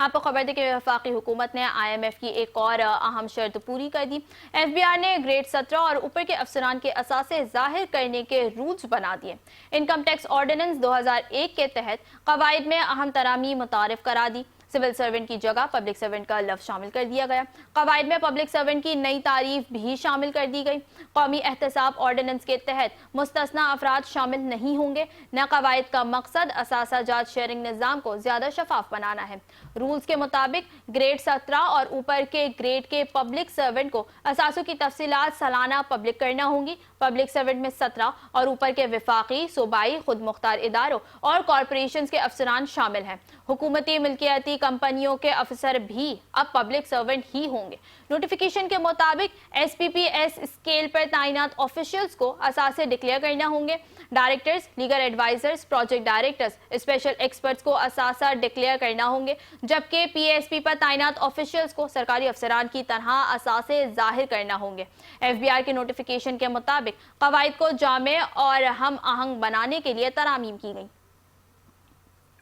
آپ کو خبر دے کہ وفاقی حکومت نے IMF کی ایک اور اہم شرط پوری کر دی۔ FBI نے گریڈ 17 اور اوپر کے افسران کے اثاثے ظاہر کرنے کے رولز بنا دیے۔ انکم ٹیکس آرڈیننس 2001 کے تحت قواعد میں اہم ترامیم متعارف کرا دی۔ سول سرونٹ کی جگہ پبلک سرونٹ کا لفظ شامل کر دیا گیا۔ قواعد میں پبلک سرونٹ کی نئی تعریف بھی شامل کر دی گئی۔ قومی احتساب آرڈیننس کے تحت مستثنی افراد شامل نہیں ہوں گے۔ نئے قواعد کا مقصد اثاثہ جات شیئرنگ نظام کو زیادہ شفاف بنانا ہے۔ رولز کے مطابق گریڈ 17 اور اوپر کے گریڈ کے پبلک سرونٹ کو اثاثوں کی تفصیلات سالانہ پبلک کرنا ہوں گی۔ پبلک سرونٹ میں 17 اور اوپر کے وفاقی، صوبائی، خود مختار اداروں اور کارپوریشنز کے افسران شامل ہیں۔ حکومتی ملکیتی کمپنیوں کے افسر بھی اب پبلک سرونٹ ہی ہوں گے۔ نوٹیفیکیشن کے مطابق SPPS اسکیل پر تعینات آفیشلز کو اثاثے ڈکلیئر کرنا ہوں گے۔ Directors, legal advisers, project directors, special experts کو اثاثہ ڈکلیئر کرنا ہوں گے، جبکہ PSP پر تعینات آفیشلز کو سرکاری افسران کی طرح اثاثے ظاہر کرنا ہوں گے۔ FBI کے نوٹیفیکیشن کے مطابق قواعد کو جامع اور ہم آہنگ بنانے کے لیے ترامیم کی گئی۔